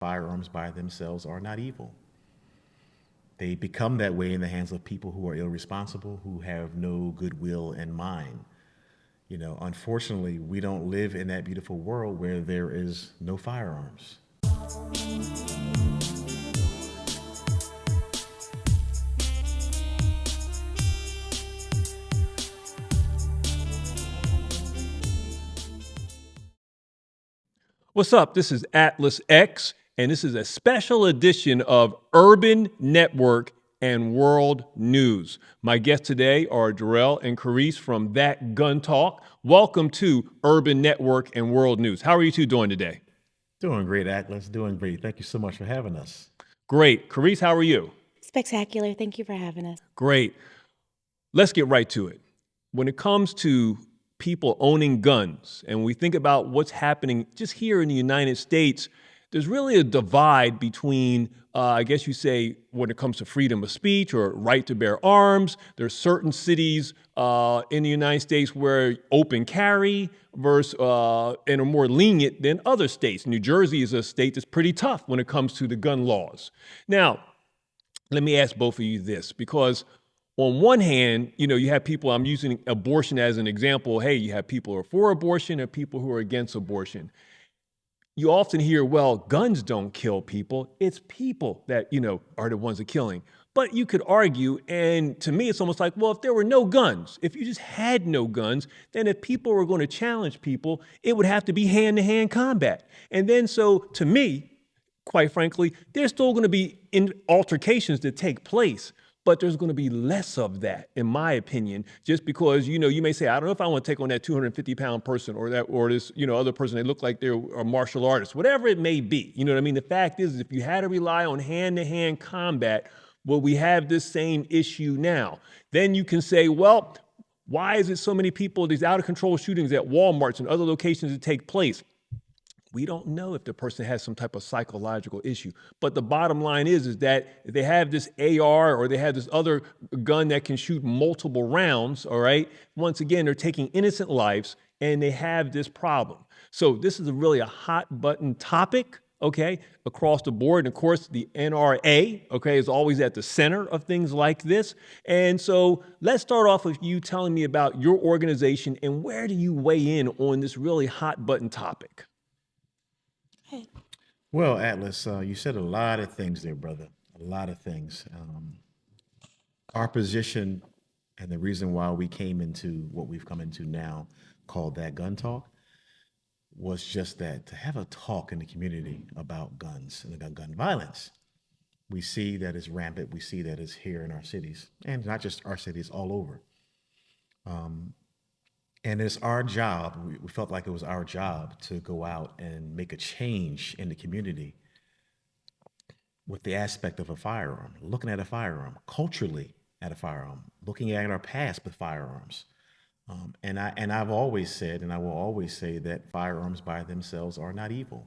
firearms by themselves are not evil. They become that way in the hands of people who are irresponsible, who have no goodwill in mind. Unfortunately, we don't live in that beautiful world where there is no firearms. What's up? This is Atlas X, and this is a special edition of Urban Network and World News. My guests today are Jarel and Karise from That Gun Talk. Welcome to Urban Network and World News. How are you two doing today? Doing great, Atlas. Doing great. Thank you so much for having us. Great. Karise, how are you? Spectacular. Thank you for having us. Great. Let's get right to it. When it comes to people owning guns, and we think about what's happening just here in the United States, there's really a divide between, I guess you say, when it comes to freedom of speech or right to bear arms. There's certain cities in the United States where open carry versus and are more lenient than other states. New Jersey is a state that's pretty tough when it comes to the gun laws. Now, let me ask both of you this, because on one hand, you have people, I'm using abortion as an example. Hey, you have people who are for abortion and people who are against abortion. You often hear, well, guns don't kill people. It's people that, are the ones that are killing. But you could argue, and to me, it's almost like, well, if there were no guns, if you just had no guns, then if people were going to challenge people, it would have to be hand-to-hand combat. And then so to me, quite frankly, there's still going to be altercations that take place. But there's going to be less of that, in my opinion, just because, you may say, I don't know if I want to take on that 250-pound person or this, other person. They look like they're a martial artist, whatever it may be. You know what I mean? The fact is, if you had to rely on hand-to-hand combat, well, we have this same issue now. Then you can say, well, why is it so many people, these out-of-control shootings at Walmarts and other locations that take place? We don't know if the person has some type of psychological issue. But the bottom line is that if they have this AR or they have this other gun that can shoot multiple rounds, all right, once again, they're taking innocent lives and they have this problem. So this is really a hot button topic, okay, across the board. And of course, the NRA, okay, is always at the center of things like this. And so let's start off with you telling me about your organization and where do you weigh in on this really hot button topic? Hey. Well, Atlas, you said a lot of things there, brother. A lot of things. Our position and the reason why we came into what we've come into now, called That Gun Talk, was just that, to have a talk in the community about guns and gun violence. We see that it's rampant. We see that it's here in our cities, and not just our cities, all over. And it's our job, we felt like it was our job to go out and make a change in the community with the aspect of a firearm, looking at a firearm, culturally at a firearm, looking at our past with firearms. And I've always said, and I will always say, that firearms by themselves are not evil.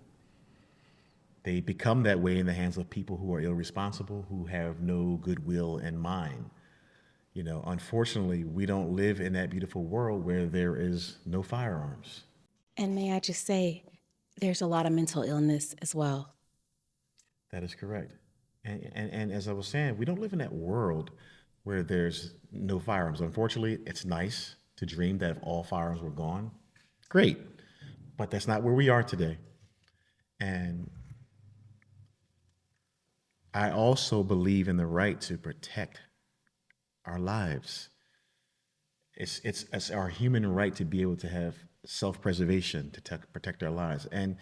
They become that way in the hands of people who are irresponsible, who have no goodwill in mind. Unfortunately, we don't live in that beautiful world where there is no firearms. And may I just say, there's a lot of mental illness as well. That is correct. And as I was saying, we don't live in that world where there's no firearms. Unfortunately, it's nice to dream that if all firearms were gone, great. But that's not where we are today. And I also believe in the right to protect our lives. It's our human right to be able to have self-preservation, to protect our lives. And,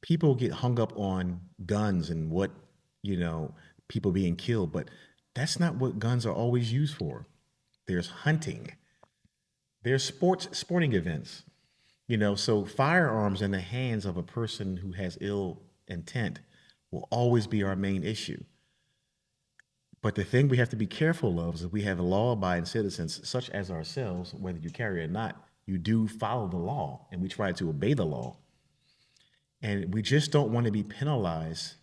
people get hung up on guns and what, people being killed, but that's not what guns are always used for. There's hunting. There's sporting events. So firearms in the hands of a person who has ill intent will always be our main issue. But the thing we have to be careful of is that we have law-abiding citizens, such as ourselves, whether you carry or not, you do follow the law, and we try to obey the law. And we just don't want to be penalized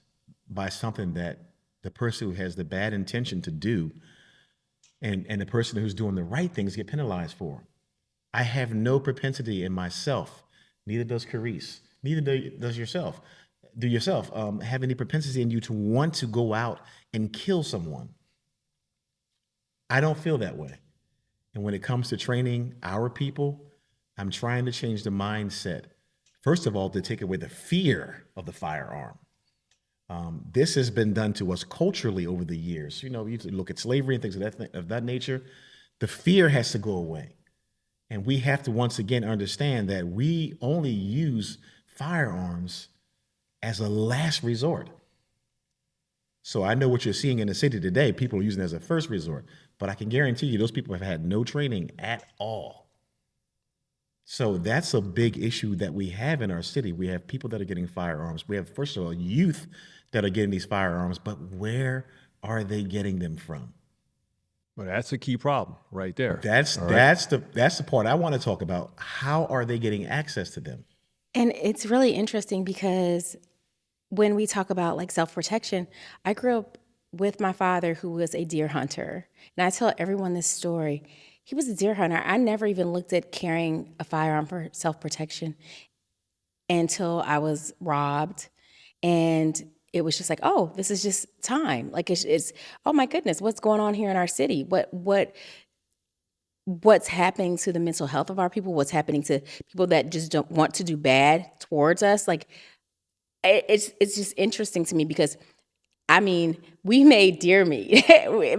by something that the person who has the bad intention to do and the person who's doing the right things get penalized for. I have no propensity in myself, neither does Karise, neither does yourself, do yourself have any propensity in you to want to go out and kill someone? I don't feel that way. And when it comes to training our people, I'm trying to change the mindset. First of all, to take away the fear of the firearm. This has been done to us culturally over the years. You know, you look at slavery and things of that nature. The fear has to go away. And we have to once again understand that we only use firearms as a last resort. So I know what you're seeing in the city today, people are using it as a first resort, but I can guarantee you those people have had no training at all. So that's a big issue that we have in our city. We have people that are getting firearms. We have, first of all, youth that are getting these firearms, but where are they getting them from? Well, that's a key problem right there. That's the part I want to talk about. How are they getting access to them? And it's really interesting because when we talk about like self-protection, I grew up with my father who was a deer hunter. And I tell everyone this story. He was a deer hunter. I never even looked at carrying a firearm for self-protection until I was robbed. And it was just like, oh, this is just time. Like it's oh my goodness, what's going on here in our city? What's happening to the mental health of our people? What's happening to people that just don't want to do bad towards us? Like it's just interesting to me because I mean, we made deer meat.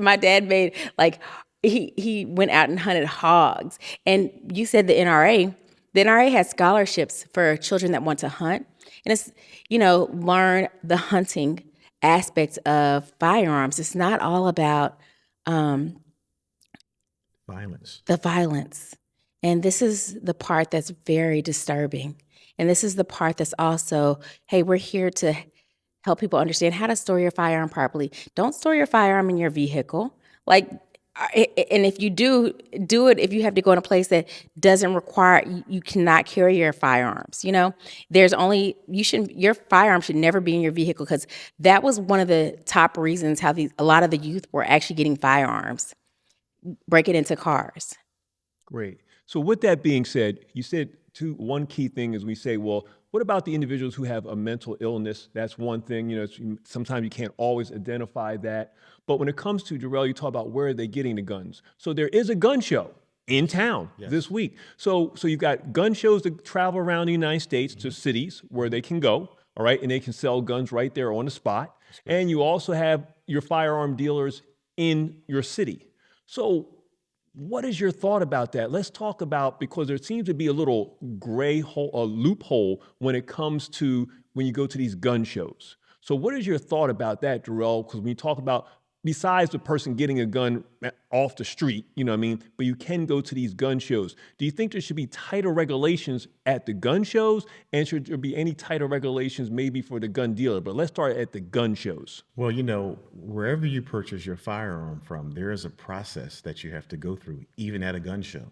My dad made like he went out and hunted hogs. And you said the NRA. The NRA has scholarships for children that want to hunt. And it's, learn the hunting aspects of firearms. It's not all about Violence. the violence. And this is the part that's very disturbing. And this is the part that's also, hey, we're here to help people understand how to store your firearm properly. Don't store your firearm in your vehicle. And if you do it, if you have to go in a place that doesn't require, you cannot carry your firearms. Your firearm should never be in your vehicle, because that was one of the top reasons how a lot of the youth were actually getting firearms, breaking into cars. Great. So with that being said, you said one key thing is we say, well, what about the individuals who have a mental illness? That's one thing, sometimes you can't always identify that. But when it comes to, Jarel, you talk about where are they getting the guns. So there is a gun show in town this week. So you've got gun shows that travel around the United States to cities where they can go, all right, and they can sell guns right there on the spot. And you also have your firearm dealers in your city. So what is your thought about that? Let's talk about, because there seems to be a little gray hole, a loophole when it comes to when you go to these gun shows. So what is your thought about that, Jarel? Because when you talk about, besides the person getting a gun off the street, but you can go to these gun shows. Do you think there should be tighter regulations at the gun shows? And should there be any tighter regulations maybe for the gun dealer? But let's start at the gun shows. Well, wherever you purchase your firearm from, there is a process that you have to go through, even at a gun show.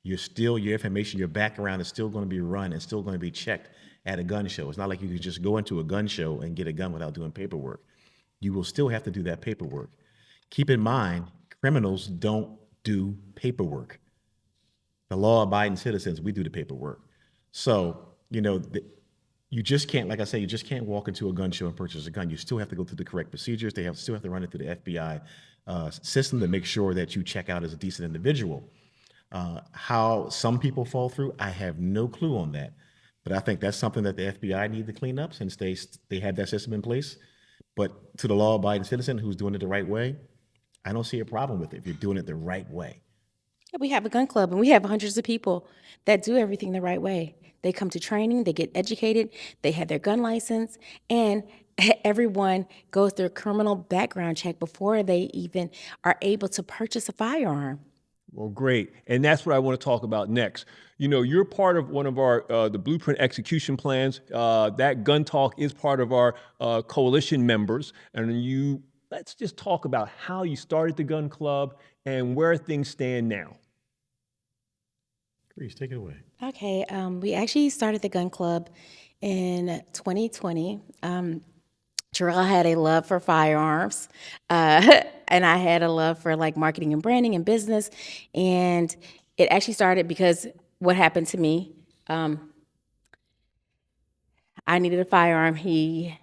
Your information, your background is still going to be run and still going to be checked at a gun show. It's not like you can just go into a gun show and get a gun without doing paperwork. You will still have to do that paperwork. Keep in mind, criminals don't do paperwork. The law-abiding citizens, we do the paperwork. So, you just can't, like I say, you just can't walk into a gun show and purchase a gun. You still have to go through the correct procedures. Still have to run it through the FBI system to make sure that you check out as a decent individual. How some people fall through, I have no clue on that. But I think that's something that the FBI need to clean up, since they have that system in place. But to the law-abiding citizen who's doing it the right way, I don't see a problem with it if you're doing it the right way. We have a gun club, and we have hundreds of people that do everything the right way. They come to training, they get educated, they have their gun license, and everyone goes through a criminal background check before they even are able to purchase a firearm. Well, great. And that's what I want to talk about next. You're part of one of our, the Blueprint execution plans. That Gun Talk is part of our coalition members. And let's just talk about how you started the gun club and where things stand now. Karise, take it away. Okay, we actually started the gun club in 2020. Jarel had a love for firearms, and I had a love for marketing and branding and business. And it actually started because what happened to me, I needed a firearm. He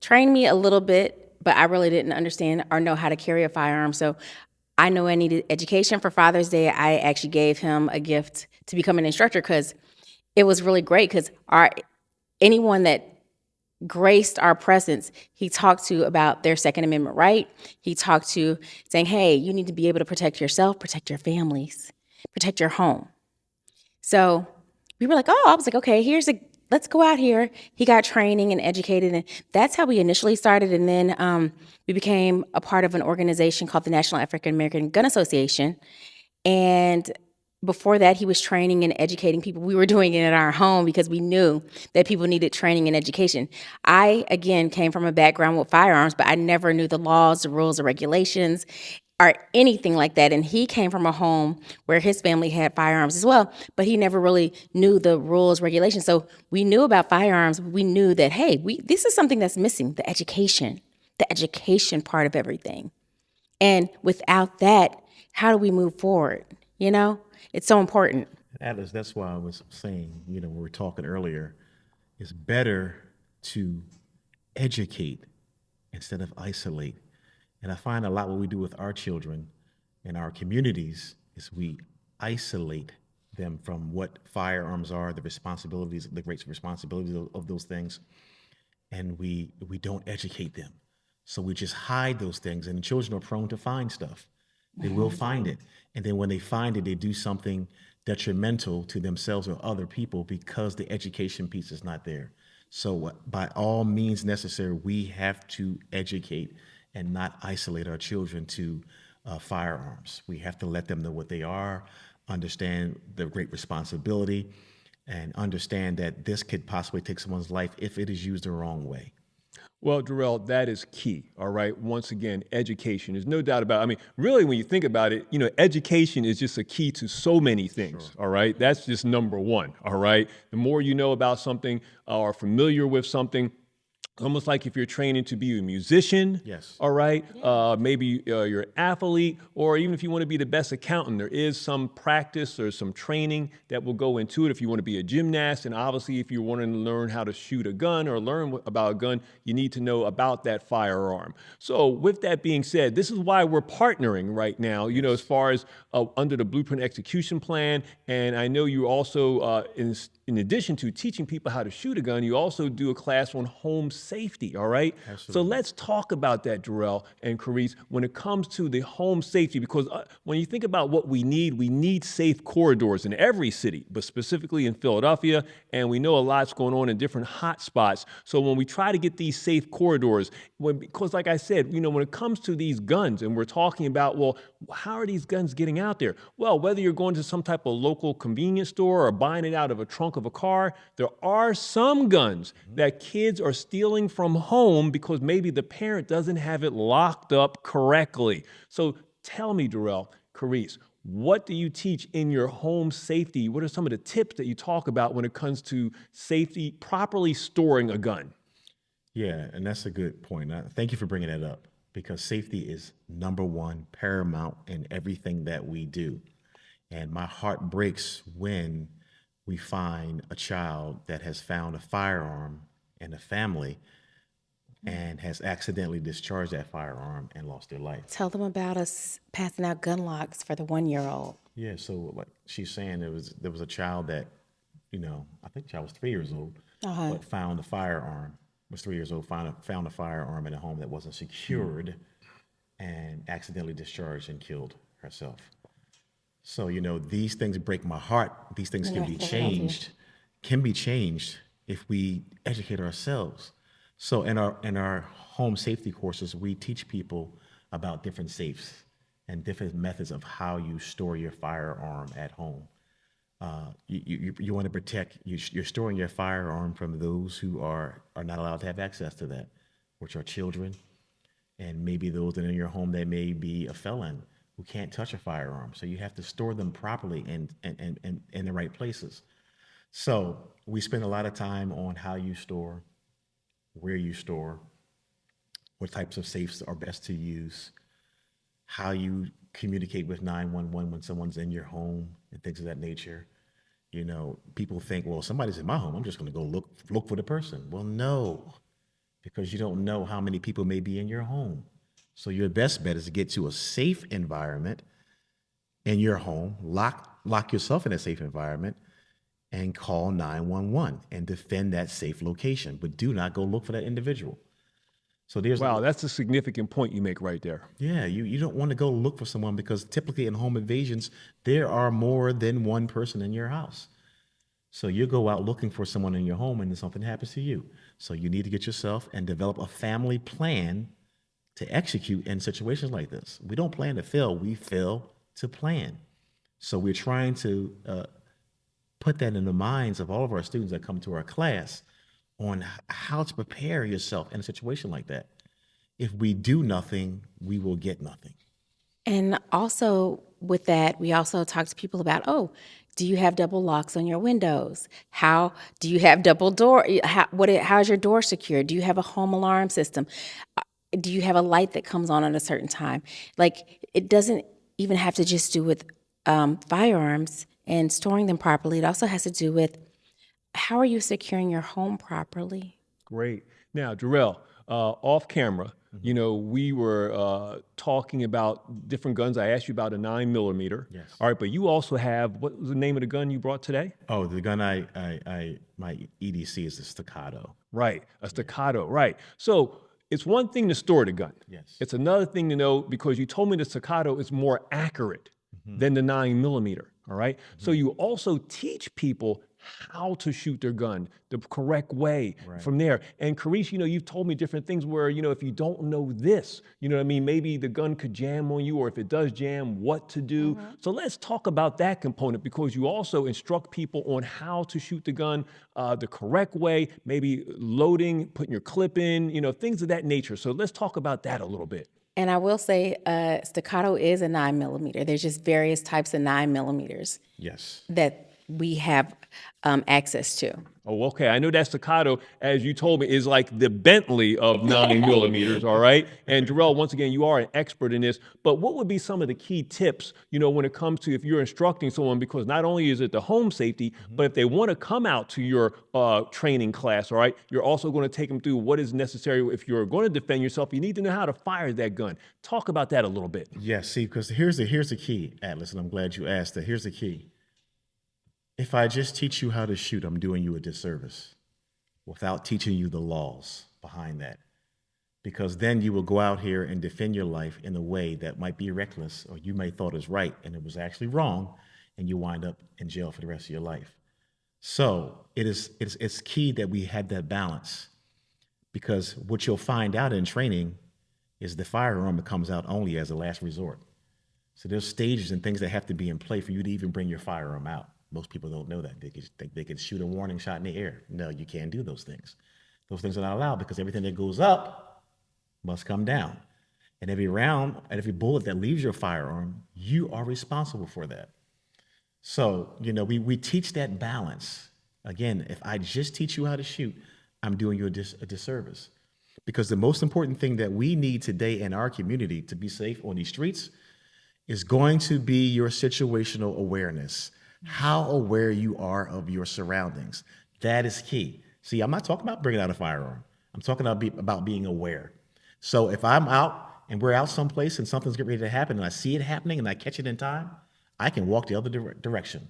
trained me a little bit, but I really didn't understand or know how to carry a firearm. So I know I needed education. For Father's Day, I actually gave him a gift to become an instructor because it was really great because anyone that graced our presence, he talked to about their Second Amendment right. He talked to saying, hey, you need to be able to protect yourself, protect your families, protect your home. So we were like, I was like, okay, let's go out here. He got training and educated, and that's how we initially started. And then we became a part of an organization called the National African American Gun Association. And before that, he was training and educating people. We were doing it at our home because we knew that people needed training and education. I, again, came from a background with firearms, but I never knew the laws, the rules, the regulations, or anything like that. And he came from a home where his family had firearms as well, but he never really knew the rules, regulations. So we knew about firearms. We knew that, hey, this is something that's missing, the education part of everything. And without that, how do we move forward? You know, it's so important. Atlas, that's why I was saying, when we were talking earlier, it's better to educate instead of isolate. And I find a lot what we do with our children in our communities is we isolate them from what firearms are, the responsibilities, the great responsibilities of those things, and we don't educate them. So we just hide those things, and the children are prone to find stuff. They will find it, and then when they find it, they do something detrimental to themselves or other people because the education piece is not there. So by all means necessary, we have to educate and not isolate our children to firearms. We have to let them know what they are, understand the great responsibility, and understand that this could possibly take someone's life if it is used the wrong way. Well, Jarel, that is key. All right. Once again, education. There's no doubt about it. I mean, really, when you think about it, education is just a key to so many things. All right. That's just number one. All right. The more you know about something or familiar with something, almost like if you're training to be a musician, Yes. all right, maybe you're an athlete, or even if you want to be the best accountant, there is some practice or some training that will go into it. If you want to be a gymnast, and obviously if you're wanting to learn how to shoot a gun or learn about a gun, you need to know about that firearm. So with that being said, this is why we're partnering right now, as far as under the Blueprint Execution Plan. And I know you also, in addition to teaching people how to shoot a gun, you also do a class on home safety, all right? Absolutely. So let's talk about that, Jarel and Karise, when it comes to the home safety, because when you think about what we need safe corridors in every city, but specifically in Philadelphia, and we know a lot's going on in different hot spots. So when we try to get these safe corridors, because like I said, when it comes to these guns, and we're talking about, well, how are these guns getting out there? Well, whether you're going to some type of local convenience store or buying it out of a trunk of a car, there are some guns that kids are stealing from home because maybe the parent doesn't have it locked up correctly. So tell me, Jarel, Karise, what do you teach in your home safety? What are some of the tips that you talk about when it comes to safety, properly storing a gun? Yeah, and that's a good point. Thank you for bringing that up because safety is number one, paramount in everything that we do. And my heart breaks when we find a child that has found a firearm in a family and has accidentally discharged that firearm and lost their life. Tell them about us passing out gun locks for the 1-year-old. Yeah, so like she's saying, there was a child that, I think the child was 3 years old, but found a firearm. Was 3 years old, found a firearm in a home that wasn't secured, and accidentally discharged and killed herself. So these things break my heart. These things can be changed if we educate ourselves. So in our home safety courses, we teach people about different safes and different methods of how you store your firearm at home. You want to protect. You're storing your firearm from those who are not allowed to have access to that, which are children, and maybe those that are in your home that may be a felon who can't touch a firearm. So you have to store them properly and in the right places. So we spend a lot of time on how you store, where you store, what types of safes are best to use, how you communicate with 911 when someone's in your home and things of that nature. You know, people think, well, somebody's in my home. I'm just going to go look for the person. Well, no, because you don't know how many people may be in your home. So your best bet is to get to a safe environment in your home, lock yourself in a safe environment, and call 911 and defend that safe location. But do not go look for that individual. So there's Wow, that's a significant point you make right there. yeah, you don't want to go look for someone because typically in home invasions, there are more than one person in your house. So you go out looking for someone in your home and then something happens to you. So you need to get yourself and develop a family plan to execute in situations like this. We don't plan to fail, we fail to plan. So we're trying to put that in the minds of all of our students that come to our class on how to prepare yourself in a situation like that. If we do nothing, we will get nothing. And also with that, we also talk to people about, oh, do you have double locks on your windows? How do you have double door? How's your door secured? Do you have a home alarm system? Do you have a light that comes on at a certain time? Like, it doesn't even have to just do with firearms and storing them properly. It also has to do with how are you securing your home properly? Great. Now, Jarel, off camera, you know, we were talking about different guns. I asked you about a 9mm. Yes. All right, but you also have, what was the name of the gun you brought today? Oh, the gun my EDC is the staccato. Right, a staccato, right. So it's one thing to store the gun. Yes. It's another thing to know, because you told me the staccato is more accurate than the 9mm, all right? So you also teach people how to shoot their gun the correct way from there. And Karise, you know, you've told me different things where, you know, if you don't know this, you know what I mean, maybe the gun could jam on you, or if it does jam, what to do. So let's talk about that component, because you also instruct people on how to shoot the gun the correct way, maybe loading, putting your clip in, you know, things of that nature. So let's talk about that a little bit. And I will say, staccato is a 9mm. There's just various types of 9mm Yes. that we have access to. Oh, okay. I know that staccato, as you told me, is like the Bentley of 9mm, all right? And Jarel, once again, you are an expert in this, but what would be some of the key tips, you know, when it comes to if you're instructing someone, because not only is it the home safety, but if they want to come out to your training class, all right, you're also going to take them through what is necessary. If you're going to defend yourself, you need to know how to fire that gun. Talk about that a little bit. Yes, see, because here's the key, Atlas, and I'm glad you asked that. Here's the key. If I just teach you how to shoot, I'm doing you a disservice without teaching you the laws behind that. Because then you will go out here and defend your life in a way that might be reckless, or you may thought is right and it was actually wrong, and you wind up in jail for the rest of your life. So it's key that we had that balance, because what you'll find out in training is the firearm comes out only as a last resort. So there's stages and things that have to be in play for you to even bring your firearm out. Most people don't know that. They think they can shoot a warning shot in the air. No, you can't do those things. Those things are not allowed, because everything that goes up must come down. And every round and every bullet that leaves your firearm, you are responsible for that. So, you know, we teach that balance. Again, if I just teach you how to shoot, I'm doing you a disservice. Because the most important thing that we need today in our community to be safe on these streets is going to be your situational awareness. How aware you are of your surroundings. That is key. See, I'm not talking about bringing out a firearm. I'm talking about being aware. So if I'm out and we're out someplace and something's getting ready to happen and I see it happening and I catch it in time, I can walk the other direction.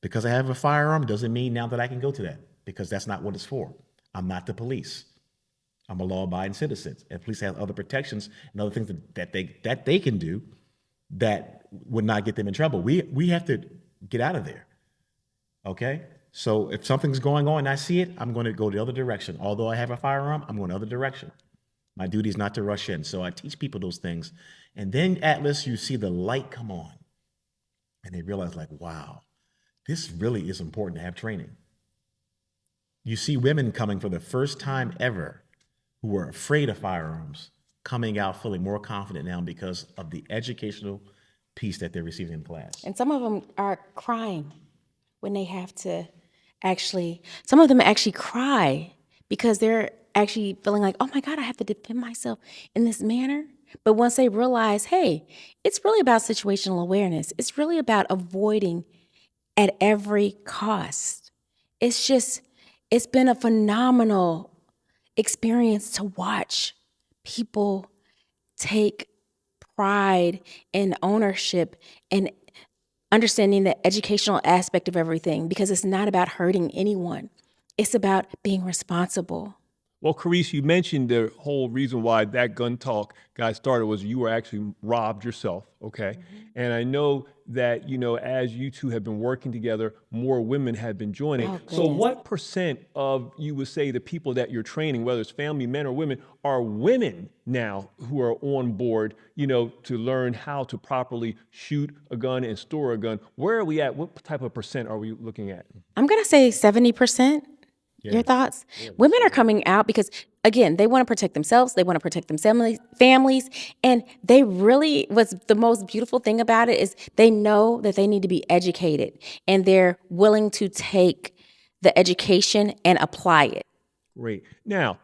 Because I have a firearm doesn't mean now that I can go to that, because that's not what it's for. I'm not the police. I'm a law-abiding citizen. And police have other protections and other things that they can do that would not get them in trouble. We have to get out of there, okay? So if something's going on and I see it, I'm going to go the other direction. Although I have a firearm, I'm going the other direction. My duty is not to rush in. So I teach people those things. And then, Atlas, you see the light come on. And they realize, like, wow, this really is important to have training. You see women coming for the first time ever who were afraid of firearms, coming out feeling more confident now because of the educational piece that they're receiving in class. And some of them are crying when they have to some of them actually cry because they're actually feeling like, oh my God, I have to defend myself in this manner. But once they realize, hey, it's really about situational awareness. It's really about avoiding at every cost. It's been a phenomenal experience to watch people take pride and ownership and understanding the educational aspect of everything, because it's not about hurting anyone. It's about being responsible. Well, Karise, you mentioned the whole reason why that gun talk got started was you were actually robbed yourself, okay? And I know that, as you two have been working together, more women have been joining. Oh, So goodness. what percent of, you would say, the people that you're training, whether it's family, men or women, are women now who are on board, to learn how to properly shoot a gun and store a gun? Where are we at? What type of percent are we looking at? I'm going to say 70%. Your thoughts? Women are coming out because, again, they want to protect themselves. They want to protect them families. And they really, what's the most beautiful thing about it is they know that they need to be educated, and they're willing to take the education and apply it. Great. Now,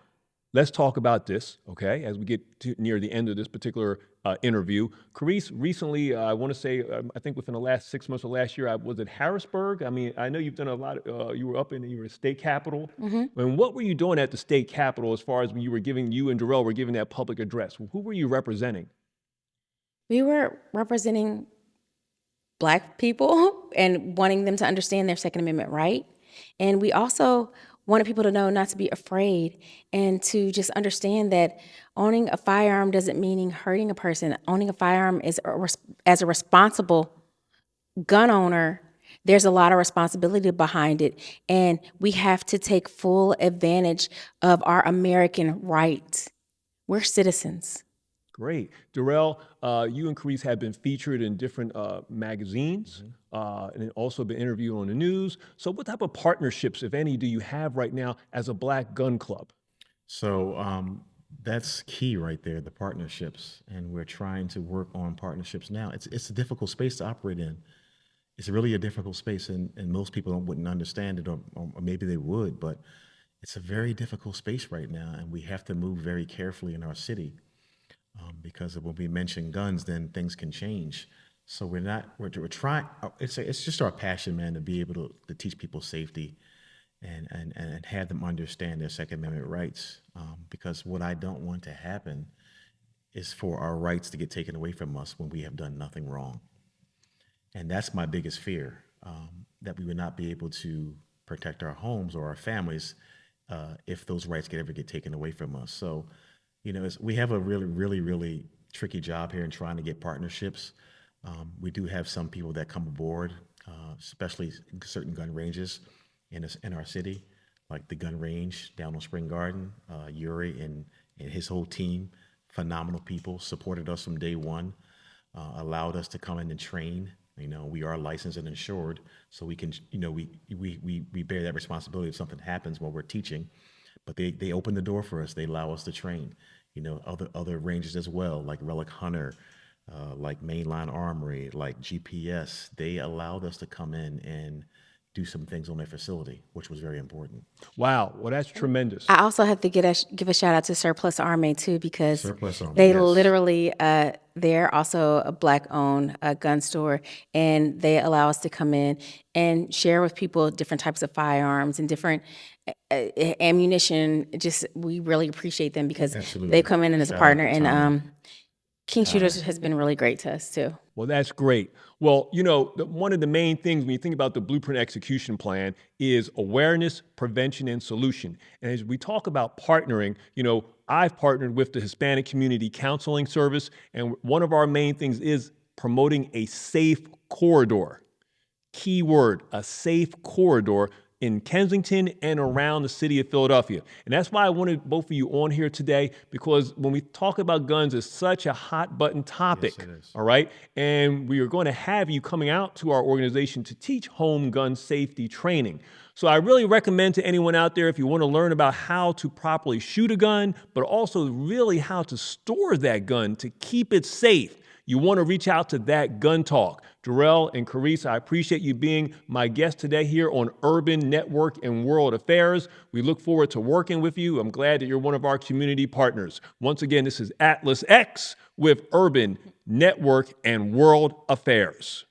let's talk about this, okay, as we get near the end of this particular interview. Karise, recently, I want to say, I think within the last 6 months of last year, I was at Harrisburg. I mean, I know you've done a lot. You were up in your state capitol. And what were you doing at the state capitol as far as when you and Jarel were giving that public address? Who were you representing? We were representing Black people and wanting them to understand their Second Amendment right. And we also wanted people to know not to be afraid and to just understand that owning a firearm doesn't mean hurting a person. Owning a firearm is as a responsible gun owner, there's a lot of responsibility behind it. And we have to take full advantage of our American rights. We're citizens. Great. Jarel, you and Karise have been featured in different magazines and also been interviewed on the news. So what type of partnerships, if any, do you have right now as a Black gun club? So that's key right there, the partnerships. And we're trying to work on partnerships now. It's a difficult space to operate in. It's really a difficult space, and most people wouldn't understand it, or maybe they would, but it's a very difficult space right now, and we have to move very carefully in our city. Because when we mention guns, then things can change. So we're trying, it's just our passion, man, to be able to teach people safety and have them understand their Second Amendment rights. Because what I don't want to happen is for our rights to get taken away from us when we have done nothing wrong. And that's my biggest fear, that we would not be able to protect our homes or our families if those rights ever get taken away from us. So, we have a really, really, really tricky job here in trying to get partnerships. We do have some people that come aboard, especially certain gun ranges in our city, like the gun range down on Spring Garden. Yuri and his whole team, phenomenal people, supported us from day one, allowed us to come in and train. We are licensed and insured, so we can, we bear that responsibility if something happens while we're teaching. But they open the door for us. They allow us to train, other ranges as well, like Relic Hunter, like Mainline Armory, like GPS. They allowed us to come in and do some things on their facility, which was very important. Wow. Well, that's tremendous. I also have to give a shout out to Surplus Army too, because Surplus Army, they yes. literally, they're also a Black-owned gun store, and they allow us to come in and share with people different types of firearms and different ammunition. We really appreciate them because Absolutely. they've come in as a Shout out partner, to and Tommy. King Shooters has been really great to us too. Well, that's great. Well, one of the main things when you think about the Blueprint Execution Plan is awareness, prevention, and solution. And as we talk about partnering, I've partnered with the Hispanic Community Counseling Service, and one of our main things is promoting a safe corridor. Key word, a safe corridor in Kensington and around the city of Philadelphia. And that's why I wanted both of you on here today, because when we talk about guns, it's such a hot button topic. Yes, it is. All right. And we are going to have you coming out to our organization to teach home gun safety training. So I really recommend to anyone out there, if you want to learn about how to properly shoot a gun, but also really how to store that gun to keep it safe, you want to reach out to That Gun Talk. Jarel and Karise, I appreciate you being my guest today here on Urban Network and World Affairs. We look forward to working with you. I'm glad that you're one of our community partners. Once again, this is Atlas X with Urban Network and World Affairs.